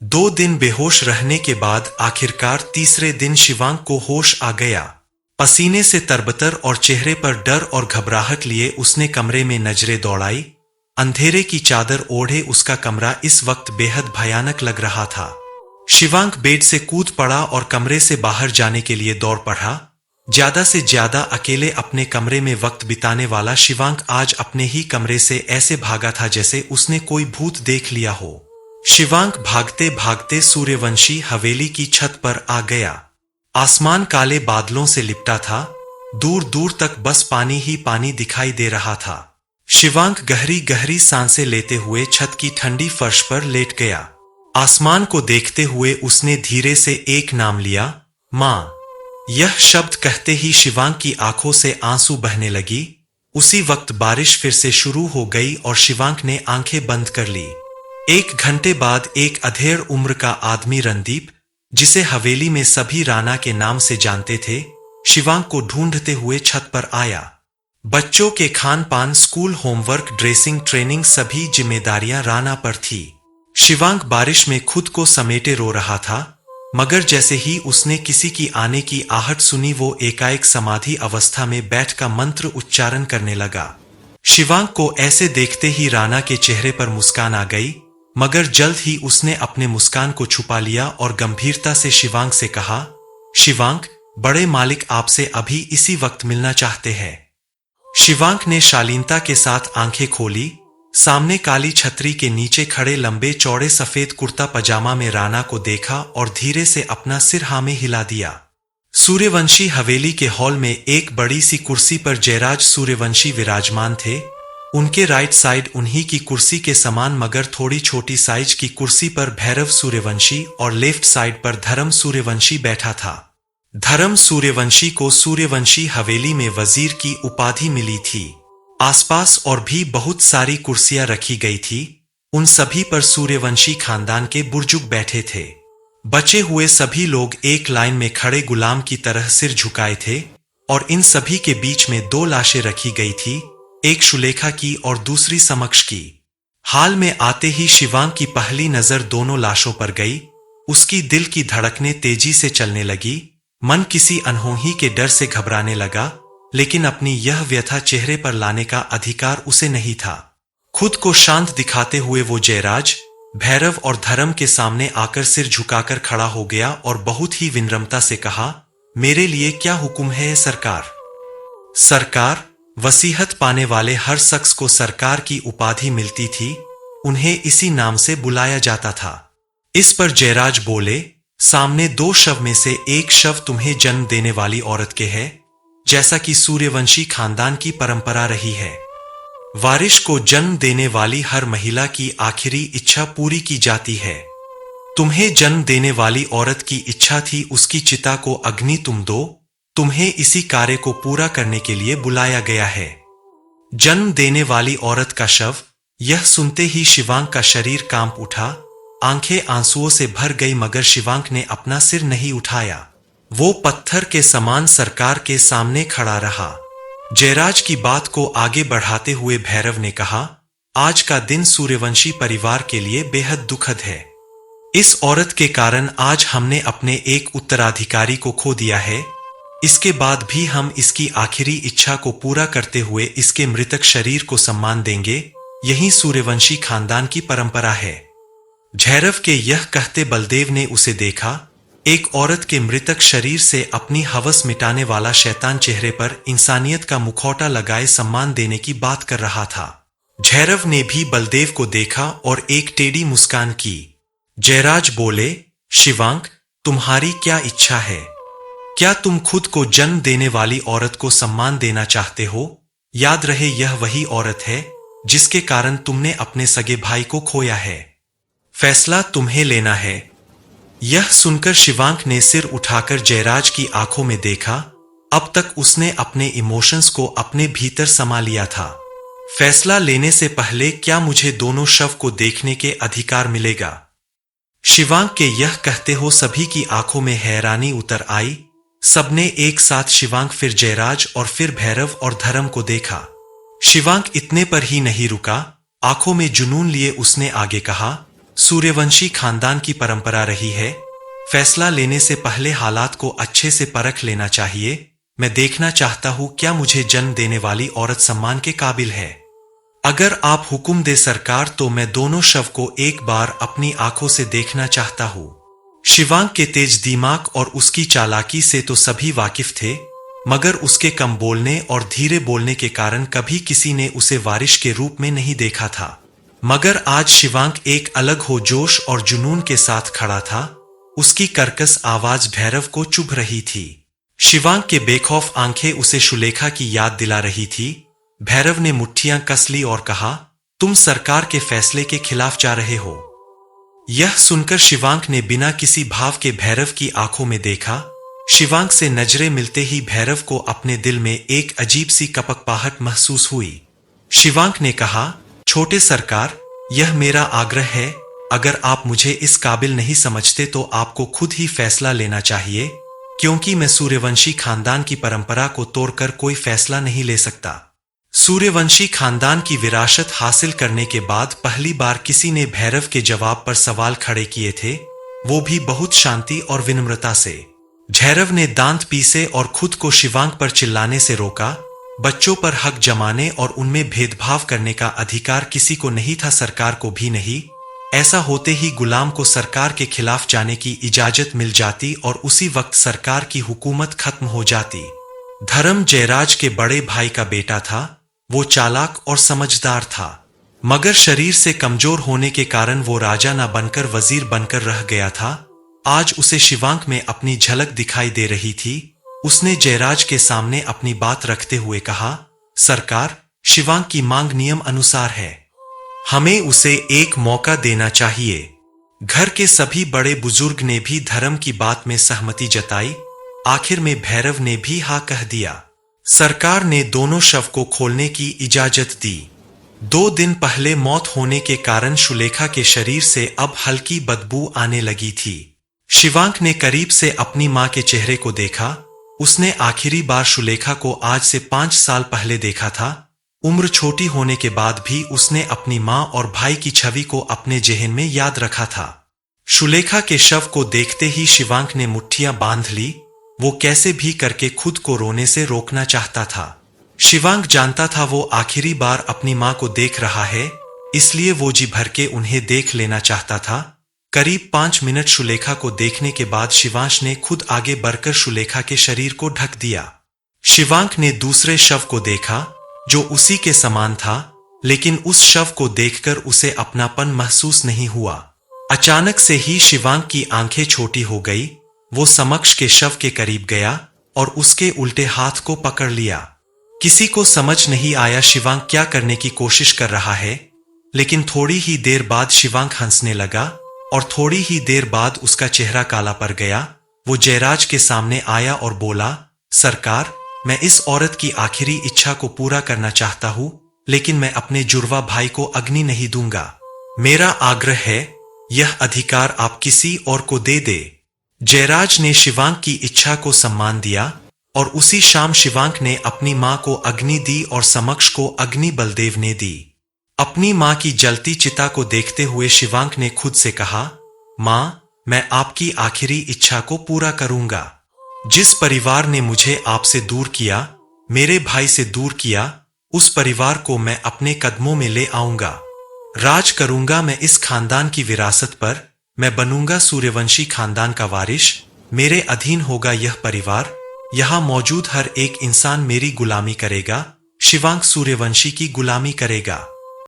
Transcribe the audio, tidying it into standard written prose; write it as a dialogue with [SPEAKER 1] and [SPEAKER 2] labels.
[SPEAKER 1] 2 दिन बेहोश रहने के बाद आखिरकार तीसरे दिन शिवांक को होश आ गया। पसीने से तरबतर और चेहरे पर डर और घबराहट लिए उसने कमरे में नजरें दौड़ाई। अंधेरे की चादर ओढ़े उसका कमरा इस वक्त बेहद भयानक लग रहा था। शिवांक बेड से कूद पड़ा और कमरे से बाहर जाने के लिए दौड़ पड़ा। ज्यादा से ज्यादा अकेले अपने कमरे में वक्त बिताने वाला शिवांक आज अपने ही कमरे से ऐसे भागा था जैसे उसने कोई भूत देख लिया हो। शिवांक भागते भागते सूर्यवंशी हवेली की छत पर आ गया। आसमान काले बादलों से लिपटा था। दूर दूर तक बस पानी ही पानी दिखाई दे रहा था। शिवांक गहरी गहरी सांसें लेते हुए छत की ठंडी फर्श पर लेट गया। आसमान को देखते हुए उसने धीरे से एक नाम लिया, मां। यह शब्द कहते ही शिवांक की आंखों से आंसू बहने लगी। उसी वक्त बारिश फिर से शुरू हो गई और शिवांक ने आंखें बंद कर ली। 1 घंटे बाद एक अधेड़ उम्र का आदमी रणदीप, जिसे हवेली में सभी राणा के नाम से जानते थे, शिवांक को ढूंढते हुए छत पर आया। बच्चों के खान पान, स्कूल होमवर्क, ड्रेसिंग, ट्रेनिंग, सभी जिम्मेदारियां राणा पर थी। शिवांक बारिश में खुद को समेटे रो रहा था, मगर जैसे ही उसने किसी की आने की आहट सुनी वो एकाएक समाधि अवस्था में बैठकर मंत्र उच्चारण करने लगा। शिवांक को ऐसे देखते ही राणा के चेहरे पर मुस्कान आ गई, मगर जल्द ही उसने अपने मुस्कान को छुपा लिया और गंभीरता से शिवांक से कहा, शिवांक, बड़े मालिक आपसे अभी इसी वक्त मिलना चाहते हैं। शिवांक ने शालीनता के साथ आंखें खोली। सामने काली छतरी के नीचे खड़े लंबे चौड़े सफेद कुर्ता पजामा में राणा को देखा और धीरे से अपना सिर हाँ में हिला दिया। सूर्यवंशी हवेली के हॉल में एक बड़ी सी कुर्सी पर जयराज सूर्यवंशी विराजमान थे। उनके राइट साइड उन्हीं की कुर्सी के समान मगर थोड़ी छोटी साइज की कुर्सी पर भैरव सूर्यवंशी और लेफ्ट साइड पर धर्म सूर्यवंशी बैठा था। धर्म सूर्यवंशी को सूर्यवंशी हवेली में वजीर की उपाधि मिली थी। आसपास और भी बहुत सारी कुर्सियां रखी गई थी। उन सभी पर सूर्यवंशी खानदान के बुजुर्ग बैठे थे। बचे हुए सभी लोग एक लाइन में खड़े गुलाम की तरह सिर झुकाए थे और इन सभी के बीच में 2 लाशें रखी गई थी, एक सुलेखा की और दूसरी समक्ष की। हाल में आते ही शिवांक की पहली नजर दोनों लाशों पर गई। उसकी दिल की धड़कनें तेजी से चलने लगी। मन किसी अनहोनी के डर से घबराने लगा, लेकिन अपनी यह व्यथा चेहरे पर लाने का अधिकार उसे नहीं था। खुद को शांत दिखाते हुए वो जयराज, भैरव और धर्म के सामने आकर सिर झुकाकर खड़ा हो गया और बहुत ही विनम्रता से कहा, मेरे लिए क्या हुक्म है सरकार? सरकार, वसीयत पाने वाले हर शख्स को सरकार की उपाधि मिलती थी। उन्हें इसी नाम से बुलाया जाता था। इस पर जयराज बोले, सामने 2 शव में से एक शव तुम्हें जन्म देने वाली औरत के है, जैसा कि सूर्यवंशी खानदान की परंपरा रही है। वारिश को जन्म देने वाली हर महिला की आखिरी इच्छा पूरी की जाती है। तुम्हें जन्म देने वाली औरत की इच्छा थी उसकी चिता को अग्नि तुम दो। तुम्हें इसी कार्य को पूरा करने के लिए बुलाया गया है। जन्म देने वाली औरत का शव। यह सुनते ही शिवांक का शरीर कांप उठा। आंखें आंसुओं से भर गई मगर शिवांक ने अपना सिर नहीं उठाया। वो पत्थर के समान सरकार के सामने खड़ा रहा। जयराज की बात को आगे बढ़ाते हुए भैरव ने कहा, आज का दिन सूर्यवंशी परिवार के लिए बेहद दुखद है। इस औरत के कारण आज हमने अपने एक उत्तराधिकारी को खो दिया है। इसके बाद भी हम इसकी आखिरी इच्छा को पूरा करते हुए इसके मृतक शरीर को सम्मान देंगे। यही सूर्यवंशी खानदान की परंपरा है। भैरव के यह कहते बलदेव ने उसे देखा। एक औरत के मृतक शरीर से अपनी हवस मिटाने वाला शैतान चेहरे पर इंसानियत का मुखौटा लगाए सम्मान देने की बात कर रहा था। भैरव ने भी बलदेव को देखा और एक टेढ़ी मुस्कान की। जयराज बोले, शिवांक, तुम्हारी क्या इच्छा है? क्या तुम खुद को जन्म देने वाली औरत को सम्मान देना चाहते हो? याद रहे यह वही औरत है जिसके कारण तुमने अपने सगे भाई को खोया है। फैसला तुम्हें लेना है। यह सुनकर शिवांक ने सिर उठाकर जयराज की आंखों में देखा। अब तक उसने अपने इमोशंस को अपने भीतर समा लिया था। फैसला लेने से पहले क्या मुझे दोनों शव को देखने के अधिकार मिलेगा? शिवांक के यह कहते हो सभी की आंखों में हैरानी उतर आई। सबने एक साथ शिवांक, फिर जयराज और फिर भैरव और धर्म को देखा। शिवांक इतने पर ही नहीं रुका। आंखों में जुनून लिए उसने आगे कहा, सूर्यवंशी खानदान की परंपरा रही है। फैसला लेने से पहले हालात को अच्छे से परख लेना चाहिए। मैं देखना चाहता हूं क्या मुझे जन्म देने वाली औरत सम्मान के काबिल है। अगर आप हुक्म दे सरकार तो मैं दोनों शव को एक बार अपनी आंखों से देखना चाहता हूं। शिवांग के तेज दिमाग और उसकी चालाकी से तो सभी वाकिफ थे, मगर उसके कम बोलने और धीरे बोलने के कारण कभी किसी ने उसे वारिश के रूप में नहीं देखा था। मगर आज शिवांग एक अलग हो जोश और जुनून के साथ खड़ा था। उसकी कर्कश आवाज भैरव को चुभ रही थी। शिवांग के बेखौफ आंखें उसे शुलेखा की याद दिला रही थी। भैरव ने मुट्ठियां कस ली और कहा, तुम सरकार के फैसले के खिलाफ जा रहे हो। यह सुनकर शिवांग ने बिना किसी भाव के भैरव की आंखों में देखा। शिवांग से नजरें मिलते ही भैरव को अपने दिल में एक अजीब सी कपकपाहट महसूस हुई। शिवांग ने कहा, छोटे सरकार, यह मेरा आग्रह है। अगर आप मुझे इस काबिल नहीं समझते तो आपको खुद ही फैसला लेना चाहिए, क्योंकि मैं सूर्यवंशी खानदान की परंपरा को तोड़कर कोई फैसला नहीं ले सकता। सूर्यवंशी खानदान की विरासत हासिल करने के बाद पहली बार किसी ने भैरव के जवाब पर सवाल खड़े किए थे, वो भी बहुत शांति और विनम्रता से। भैरव ने दांत पीसे और खुद को शिवांग पर चिल्लाने से रोका। बच्चों पर हक जमाने और उनमें भेदभाव करने का अधिकार किसी को नहीं था, सरकार को भी नहीं। ऐसा होते ही गुलाम को सरकार के खिलाफ जाने की इजाजत मिल जाती और उसी वक्त सरकार की हुकूमत खत्म हो जाती। धर्म जयराज के बड़े भाई का बेटा था। वो चालाक और समझदार था, मगर शरीर से कमजोर होने के कारण वो राजा न बनकर वजीर बनकर रह गया था। आज उसे शिवांग में अपनी झलक दिखाई दे रही थी। उसने जयराज के सामने अपनी बात रखते हुए कहा, सरकार, शिवांग की मांग नियम अनुसार है। हमें उसे एक मौका देना चाहिए। घर के सभी बड़े बुजुर्ग ने भी धर्म की बात में सहमति जताई। आखिर में भैरव ने भी हाँ कह दिया। सरकार ने दोनों शव को खोलने की इजाजत दी। 2 दिन पहले मौत होने के कारण शुलेखा के शरीर से अब हल्की बदबू आने लगी थी। शिवांग ने करीब से अपनी मां के चेहरे को देखा। उसने आखिरी बार शुलेखा को आज से 5 साल पहले देखा था। उम्र छोटी होने के बाद भी उसने अपनी मां और भाई की छवि को अपने जेहन में याद रखा था। शुलेखा के शव को देखते ही शिवांग ने मुट्ठियां बांध ली। वो कैसे भी करके खुद को रोने से रोकना चाहता था। शिवांग जानता था वो आखिरी बार अपनी मां को देख रहा है, इसलिए वो जी भर के उन्हें देख लेना चाहता था। करीब 5 मिनट शुलेखा को देखने के बाद शिवांश ने खुद आगे बढ़कर शुलेखा के शरीर को ढक दिया। शिवांग ने दूसरे शव को देखा जो उसी के समान था, लेकिन उस शव को देखकर उसे अपनापन महसूस नहीं हुआ। अचानक से ही शिवांग की आंखें छोटी हो गई। वो समक्ष के शव के करीब गया और उसके उल्टे हाथ को पकड़ लिया। किसी को समझ नहीं आया शिवांग क्या करने की कोशिश कर रहा है, लेकिन थोड़ी ही देर बाद शिवांग हंसने लगा और थोड़ी ही देर बाद उसका चेहरा काला पड़ गया। वो जयराज के सामने आया और बोला, सरकार, मैं इस औरत की आखिरी इच्छा को पूरा करना चाहता हूं, लेकिन मैं अपने जुड़वा भाई को अग्नि नहीं दूंगा। मेरा आग्रह है, यह अधिकार आप किसी और को दे दे। जयराज ने शिवांग की इच्छा को सम्मान दिया और उसी शाम शिवांग ने अपनी मां को अग्नि दी और समक्ष को अग्नि बलदेव ने दी। अपनी मां की जलती चिता को देखते हुए शिवांग ने खुद से कहा, मां, मैं आपकी आखिरी इच्छा को पूरा करूंगा। जिस परिवार ने मुझे आपसे दूर किया, मेरे भाई से दूर किया, उस परिवार को मैं अपने कदमों में ले आऊंगा। राज करूंगा मैं इस खानदान की विरासत पर। मैं बनूंगा सूर्यवंशी खानदान का वारिश। मेरे अधीन होगा यह परिवार। यहां मौजूद हर एक इंसान मेरी गुलामी करेगा। शिवांग सूर्यवंशी की गुलामी करेगा।